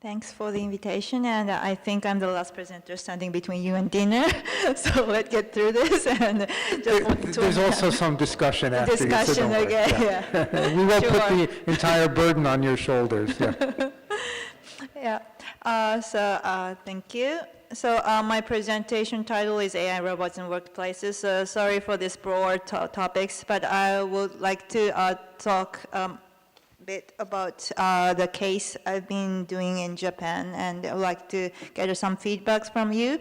Thanks for the invitation, and I think I'm the last presenter standing between you and dinner, so let's get through this. And There's also some discussion after discussion, you, so okay, yeah. We won't Sure. put the entire burden on your shoulders. Yeah. Yeah, thank you. So my presentation title is AI, Robots, and Workplaces. Sorry for this broad topics, but I would like to talk bit about the case I've been doing in Japan, and I'd like to get some feedbacks from you.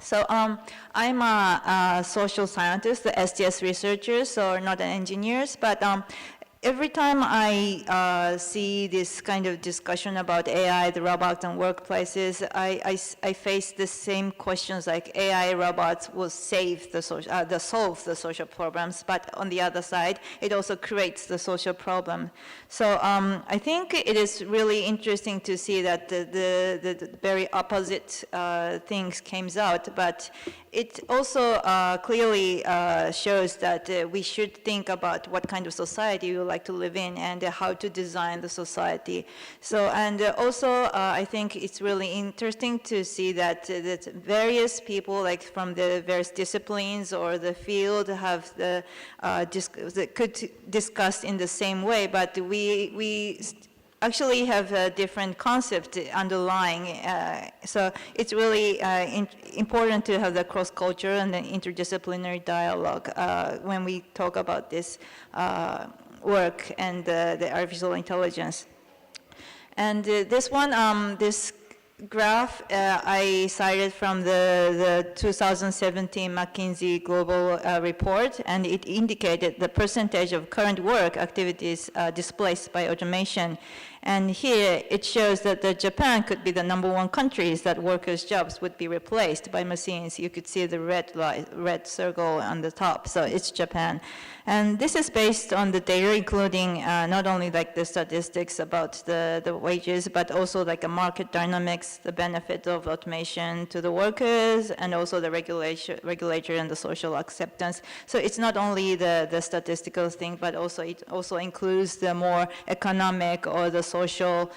So I'm a social scientist, the STS researcher, so not an engineer, but every time I see this kind of discussion about AI, the robots and workplaces, I face the same questions like AI robots will solve the social problems, but on the other side, it also creates the social problem. So I think it is really interesting to see that the very opposite things came out, but it also clearly shows that we should think about what kind of society we would like to live in and how to design the society. So, and also I think it's really interesting to see that, that various people, like from the various disciplines or the field, have could discuss in the same way, but we actually have a different concept underlying. So it's really important to have the cross-culture and the interdisciplinary dialogue when we talk about this work and the artificial intelligence. And this one, this graph I cited from the 2017 McKinsey Global Report, and it indicated the percentage of current work activities displaced by automation. And here it shows that Japan could be the #1 countries that workers' jobs would be replaced by machines. You could see the red circle on the top, so it's Japan. And this is based on the data, including not only like the statistics about the wages, but also like the market dynamics, the benefit of automation to the workers, and also the regulator and the social acceptance. So it's not only the statistical thing, but also it also includes the more economic or the social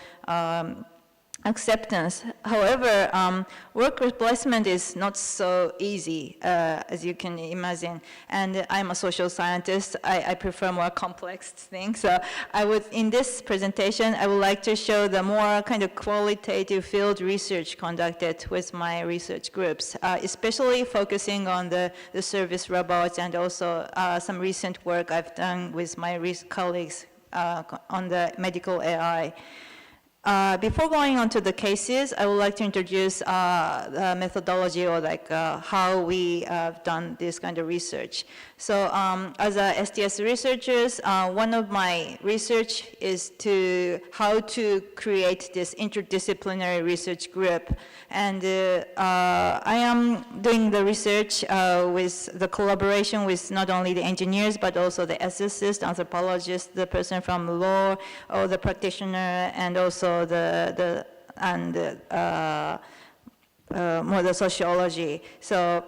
acceptance. However, work replacement is not so easy, as you can imagine. And I'm a social scientist. I prefer more complex things. So in this presentation, I would like to show the more kind of qualitative field research conducted with my research groups, especially focusing on the service robots and also some recent work I've done with my colleagues on the medical AI. Before going on to the cases, I would like to introduce the methodology, or like how we have done this kind of research. So as a STS researchers, one of my research is how to create this interdisciplinary research group. And I am doing the research with the collaboration with not only the engineers, but also the ethicist, anthropologist, the person from law, or the practitioner, and also more the sociology. So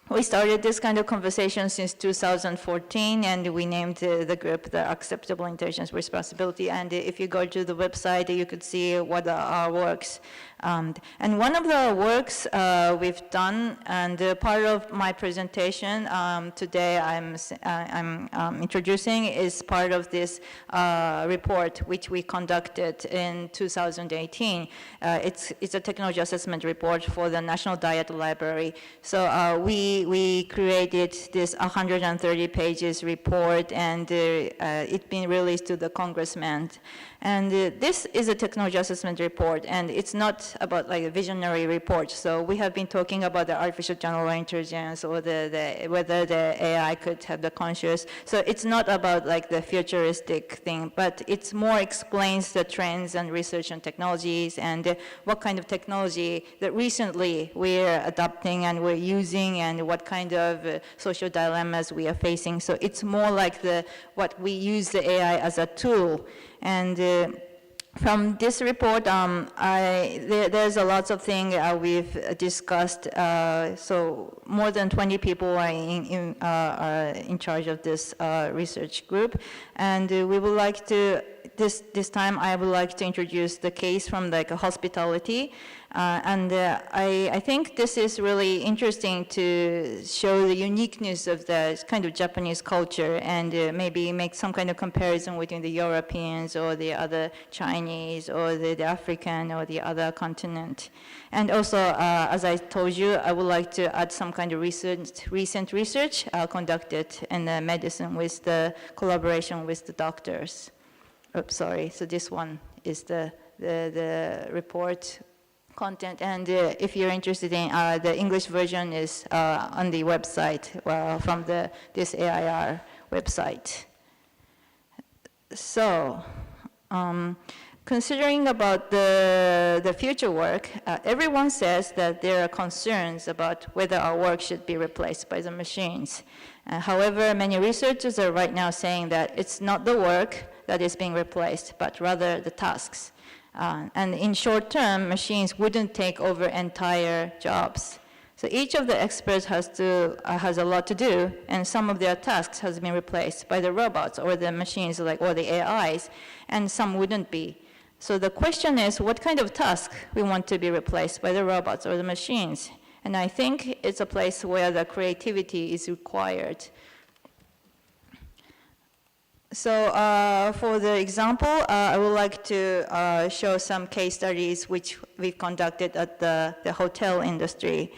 we started this kind of conversation since 2014, and we named the group the Acceptable Intelligence Responsibility. And if you go to the website, you could see what are our works. And one of the works we've done, and part of my presentation today I'm introducing, is part of this report which we conducted in 2018. It's a technology assessment report for the National Data Library. So we created this 130 pages report, and it's been released to the congressman. And this is a technology assessment report, and it's not about like a visionary report. So we have been talking about the artificial general intelligence, or whether the AI could have the conscious. So it's not about like the futuristic thing, but it's more explains the trends and research and technologies, and what kind of technology that recently we're adopting and we're using, and what kind of social dilemmas we are facing. So it's more like what we use the AI as a tool. And from this report, there's a lot of things we've discussed. So more than 20 people are in charge of this research group, and we would like to this time I would like to introduce the case from like hospitality. I think this is really interesting to show the uniqueness of the kind of Japanese culture and maybe make some kind of comparison between the Europeans or the other Chinese or the African or the other continent. And also, as I told you, I would like to add some kind of recent research conducted in medicine with the collaboration with the doctors. Oops, sorry. So this one is the report content, and if you're interested in the English version is on the website from this AIR website. So, considering about the future work, everyone says that there are concerns about whether our work should be replaced by the machines. However, many researchers are right now saying that it's not the work that is being replaced, but rather the tasks. And in short term, machines wouldn't take over entire jobs. So each of the experts has a lot to do, and some of their tasks has been replaced by the robots or the machines or the AIs, and some wouldn't be. So the question is, what kind of task we want to be replaced by the robots or the machines? And I think it's a place where the creativity is required. So for the example, I would like to show some case studies which we've conducted at the hotel industry.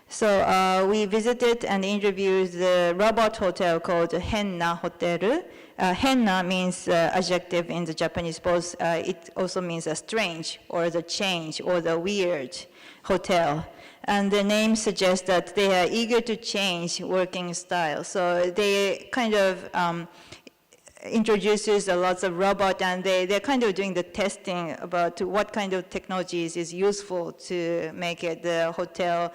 So we visited and interviewed the robot hotel called Henna Hotel. Henna means adjective in the Japanese, both it also means a strange or the change or the weird hotel. And the name suggests that they are eager to change working style. So they kind of introduces a lot of robot, and they're kind of doing the testing about what kind of technologies is useful to make it the hotel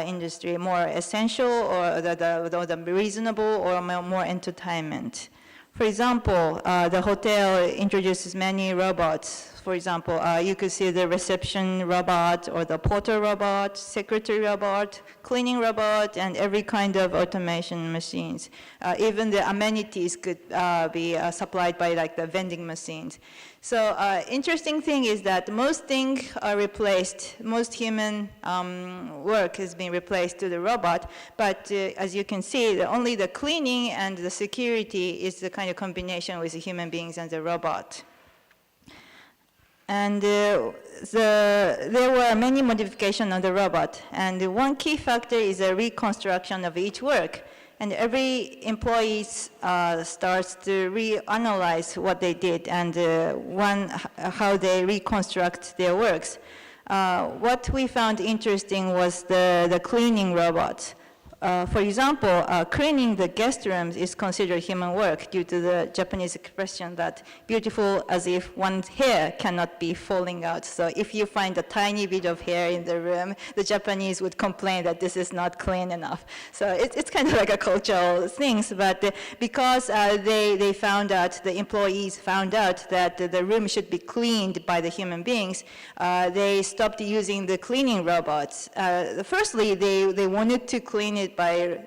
industry more essential or the reasonable or more entertainment. For example, the hotel introduces many robots. For example, you could see the reception robot or the porter robot, secretary robot, cleaning robot, and every kind of automation machines. Even the amenities could be supplied by like the vending machines. So interesting thing is that most things are replaced, most human work has been replaced to the robot, but as you can see, only the cleaning and the security is the kind of combination with the human beings and the robot. And there were many modifications on the robot, and one key factor is a reconstruction of each work. And every employee starts to reanalyze what they did and how they reconstruct their works. What we found interesting was the cleaning robot. For example, cleaning the guest rooms is considered human work due to the Japanese expression that beautiful as if one's hair cannot be falling out. So if you find a tiny bit of hair in the room, the Japanese would complain that this is not clean enough. So it's kind of like a cultural thing, but because they found out, the employees found out that the room should be cleaned by the human beings, they stopped using the cleaning robots. Firstly, they wanted to clean it by,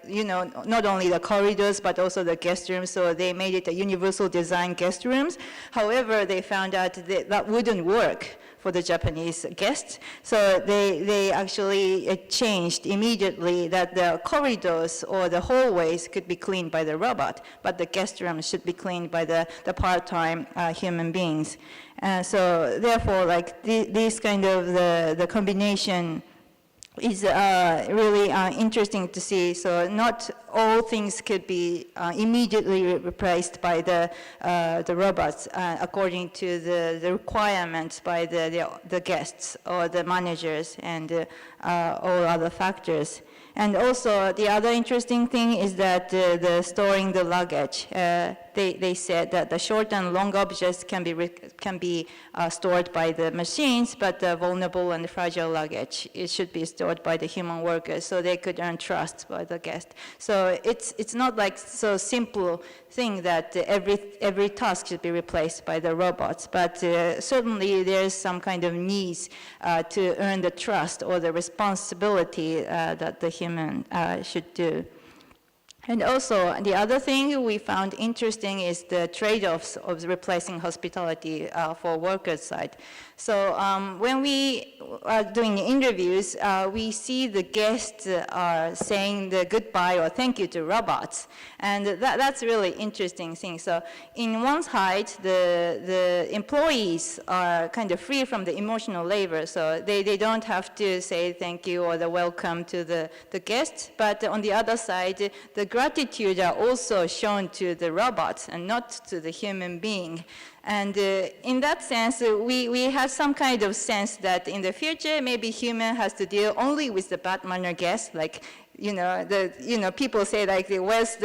not only the corridors, but also the guest rooms, so they made it a universal design guest rooms. However, they found out that wouldn't work for the Japanese guests, so they actually changed immediately that the corridors or the hallways could be cleaned by the robot, but the guest rooms should be cleaned by the part-time human beings. So therefore, like this kind of the combination is really interesting to see. So not all things could be immediately replaced by the robots according to the requirements by the guests or the managers and all other factors. And also the other interesting thing is that the storing the luggage. They said that the short and long objects can be stored by the machines, but the vulnerable and fragile luggage, it should be stored by the human workers, so they could earn trust by the guest. So it's not like so simple thing that every task should be replaced by the robots, but certainly there's some kind of needs to earn the trust or the responsibility that the human should do. And also, the other thing we found interesting is the trade-offs of replacing hospitality for workers' side. So when we are doing interviews, we see the guests are saying the goodbye or thank you to robots. And that's really interesting thing. So in one side, the employees are kind of free from the emotional labor. So they don't have to say thank you or the welcome to the guests. But on the other side, the gratitude are also shown to the robots and not to the human being. And in that sense, we have some kind of sense that in the future, maybe human has to deal only with the bad manner guests, like, people say like, who's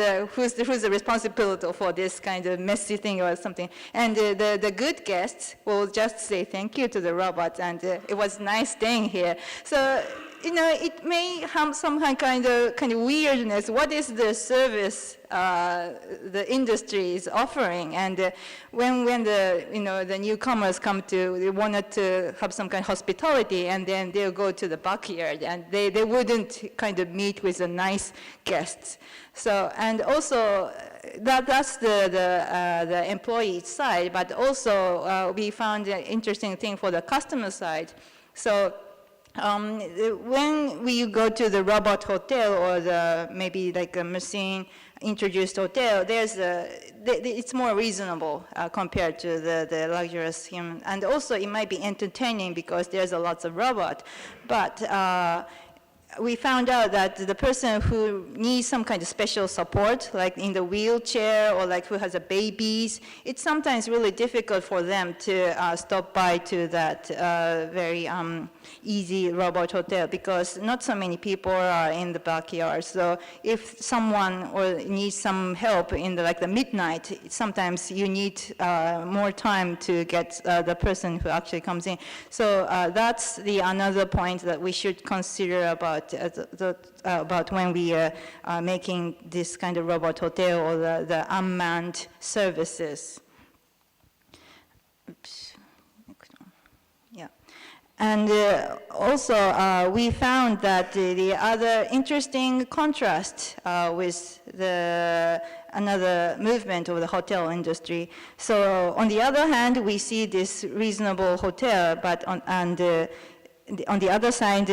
the responsibility for this kind of messy thing or something? And the good guests will just say thank you to the robots, and it was nice staying here. So, it may have some kind of weirdness. What is the service the industry is offering? And when the newcomers come they wanted to have some kind of hospitality, and then they'll go to the backyard, and they wouldn't kind of meet with the nice guests. So, and also that's the employee side, but also we found an interesting thing for the customer side. So. When we go to the robot hotel or maybe like a machine-introduced hotel, it's more reasonable compared to the luxurious human. And also it might be entertaining because there's a lot of robot. But we found out that the person who needs some kind of special support, like in the wheelchair or like who has babies, it's sometimes really difficult for them to stop by to that very easy robot hotel because not so many people are in the backyard. So if someone needs some help in the midnight, sometimes you need more time to get the person who actually comes in. So that's another point that we should consider about when we are making this kind of robot hotel or the unmanned services. Oops. Yeah. And also, we found that the other interesting contrast with another movement of the hotel industry. So on the other hand, we see this reasonable hotel, but on the other side,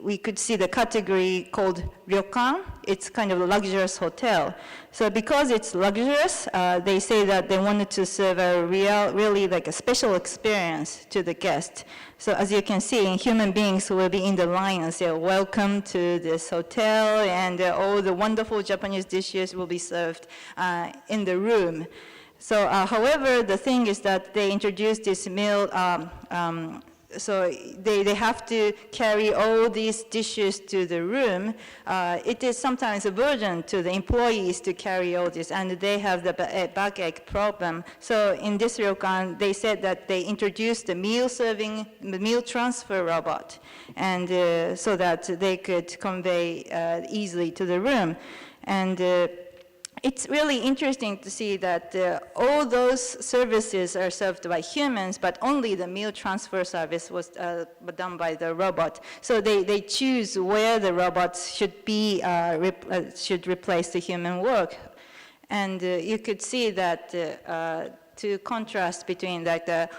we could see the category called ryokan. It's kind of a luxurious hotel. So because it's luxurious, they say that they wanted to serve really like a special experience to the guest. So as you can see, human beings will be in the line and say, welcome to this hotel, and all the wonderful Japanese dishes will be served in the room. So however, the thing is that they introduced this meal so they have to carry all these dishes to the room. It is sometimes a burden to the employees to carry all this, and they have the backache problem. So in this ryokan, they said that they introduced the meal transfer robot, and so that they could convey easily to the room. And it's really interesting to see that all those services are served by humans, but only the meal transfer service was done by the robot. So they choose where the robots should be, should replace the human work. And you could see that to contrast between the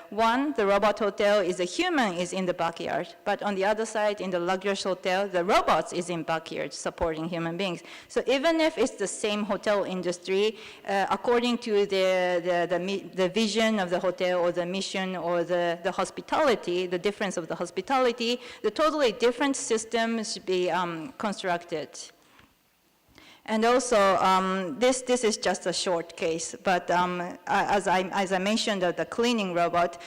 robot hotel is a human is in the backyard, but on the other side, in the luxurious hotel, the robots is in backyard supporting human beings. So even if it's the same hotel industry, according to the vision of the hotel or the mission or the hospitality, the difference of the hospitality, the totally different system should be constructed. And also, this is just a short case, but as I mentioned, the cleaning robot,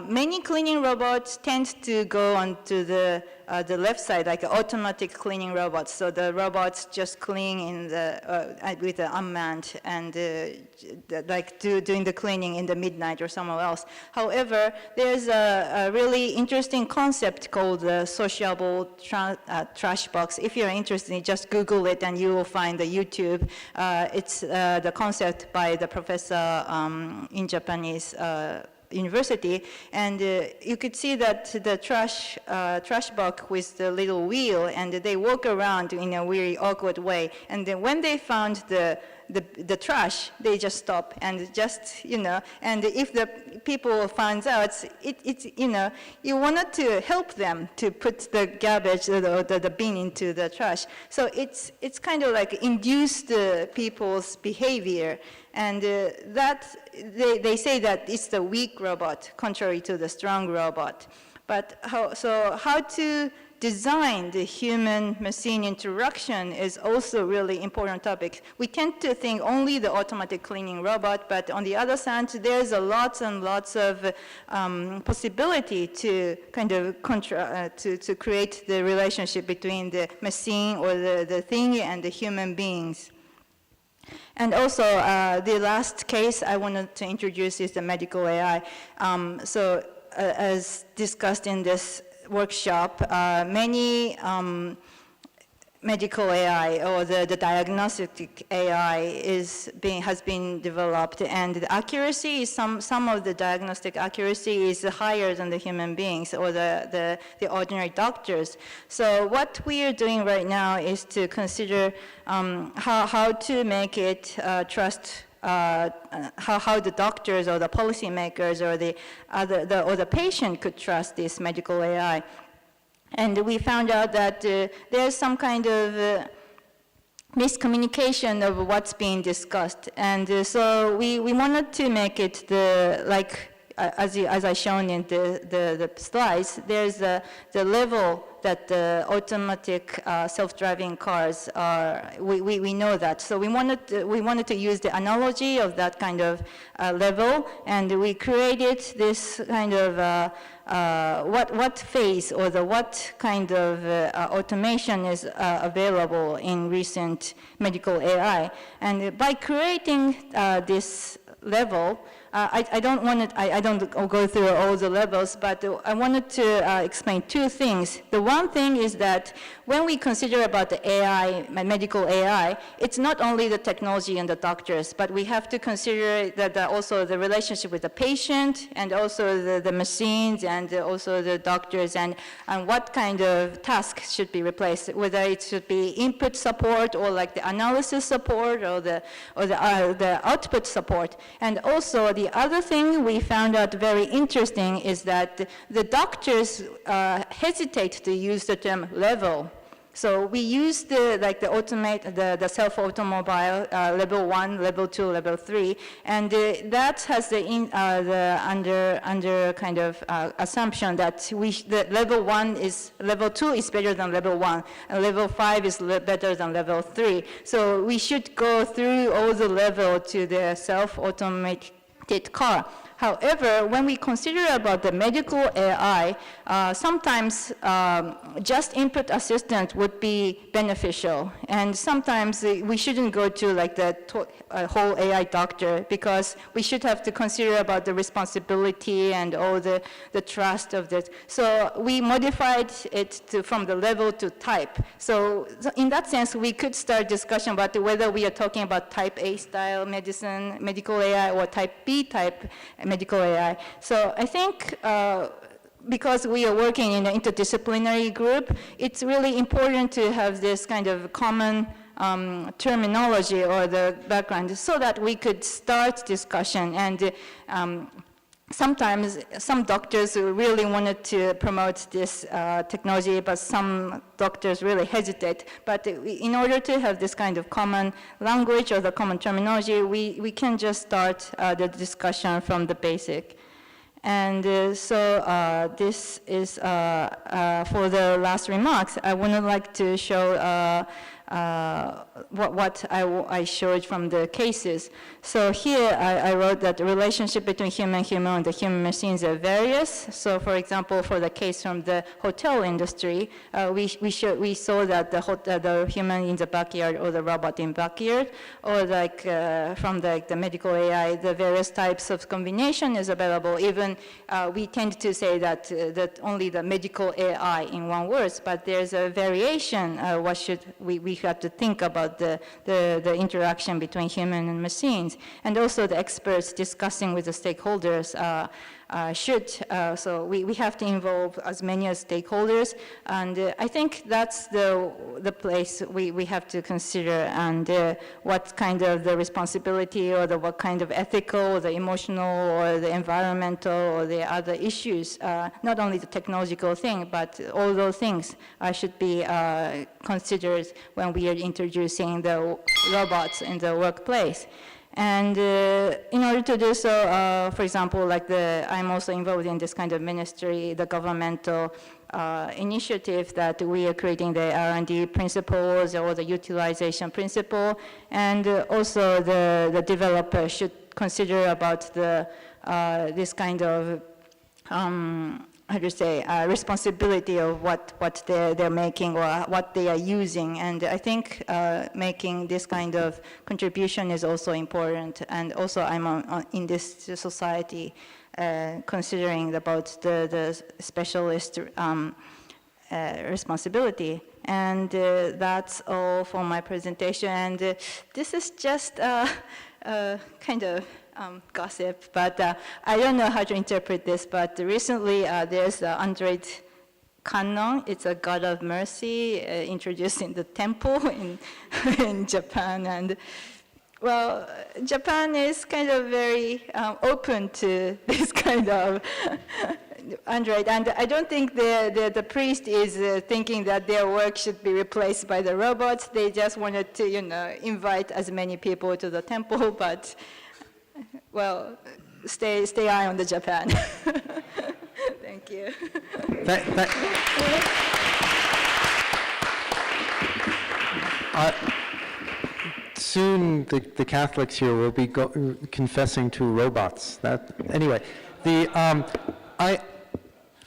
many cleaning robots tend to go onto the left side, like automatic cleaning robots. So the robots just clean in with the unmanned and doing the cleaning in the midnight or somewhere else. However, there's a really interesting concept called the sociable trash box. If you're interested, just Google it and you will find the YouTube. It's the concept by the professor in Japanese university, and you could see that the trash box with the little wheel, and they walk around in a really awkward way. And then when they found the trash, they just stop and just, and if the people finds out, it's you wanted to help them to put the garbage, the bin into the trash. So it's kind of like induce the people's behavior. And that, they say that it's the weak robot, contrary to the strong robot. But how to design the human-machine interaction is also really important topic. We tend to think only the automatic cleaning robot, but on the other side, there's a lots and lots of possibility to kind of to create the relationship between the machine or the thing and the human beings. And also, the last case I wanted to introduce is the medical AI. As discussed in this workshop, many medical AI or the diagnostic AI has been developed, and the accuracy is some of the diagnostic accuracy is higher than the human beings or the ordinary doctors. So what we are doing right now is to consider how to make it how the doctors or the policymakers or the patient could trust this medical AI. And we found out that there's some kind of miscommunication of what's being discussed. And so we wanted to make it as I shown in the slides, there's the level that the automatic self-driving cars are, we know that. So we wanted to use the analogy of that kind of level, and we created this kind of what phase or what kind of automation is available in recent medical AI. And by creating this level, I don't go through all the levels, but I wanted to explain two things. The one thing is that when we consider about the AI, medical AI, it's not only the technology and the doctors, but we have to consider that also the relationship with the patient and also the machines and also the doctors and what kind of tasks should be replaced, whether it should be input support or like the analysis support or the output support. And also the other thing we found out very interesting is that the doctors hesitate to use the term level. So we use the self-automobile level 1, level 2, level 3, and that has the under kind of assumption that the level 2 is better than level 1, and level 5 is better than level 3. So we should go through all the level to the self-automated car. However, when we consider about the medical AI, sometimes just input assistant would be beneficial. And sometimes we shouldn't go to like the whole AI doctor, because we should have to consider about the responsibility and all the trust of this. So we modified it from the level to type. So in that sense, we could start discussion about whether we are talking about type A style medicine, medical AI, or type B type medical AI. So I think because we are working in an interdisciplinary group, it's really important to have this kind of common terminology or the background so that we could start discussion. And sometimes some doctors really wanted to promote this technology, but some doctors really hesitate. But in order to have this kind of common language or the common terminology, we can just start the discussion from the basic. And this is for the last remarks. I would like to show what I showed from the cases. So here I wrote that the relationship between human and the human machines are various. So for example, for the case from the hotel industry, we saw that the human in the backyard or the robot in backyard, or like from the medical AI, the various types of combination is available. Even we tend to say that only the medical AI in one word, but there's a variation. What should we have to think about the interaction between human and machines, and also the experts discussing with the stakeholders So we have to involve as many as stakeholders, and I think that's the place we have to consider, and what kind of the responsibility or what kind of ethical or the emotional or the environmental or the other issues, not only the technological thing, but all those things should be considered when we are introducing the robots in the workplace. And in order to do so, for example, like I'm also involved in this kind of ministry, the governmental initiative that we are creating the R&D principles or the utilization principle, and also the developer should consider about this kind of responsibility of what they're making or what they are using. And I think making this kind of contribution is also important. And also I'm in this society considering about the specialist responsibility. And that's all for my presentation. And this is just kind of gossip, but I don't know how to interpret this, but recently there's Android Kannon. It's a god of mercy introduced in the temple in Japan. And well, Japan is kind of very open to this kind of Android, and I don't think the priest is thinking that their work should be replaced by the robots. They just wanted to, invite as many people to the temple, but well, stay eye on the Japan. Thank you. Soon the Catholics here will be confessing to robots. Anyway,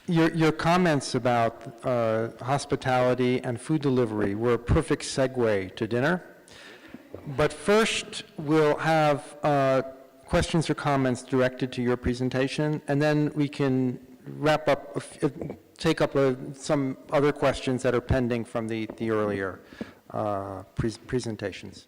your comments about hospitality and food delivery were a perfect segue to dinner. But first, we'll have questions or comments directed to your presentation, and then we can wrap up, take up some other questions that are pending from the earlier presentations.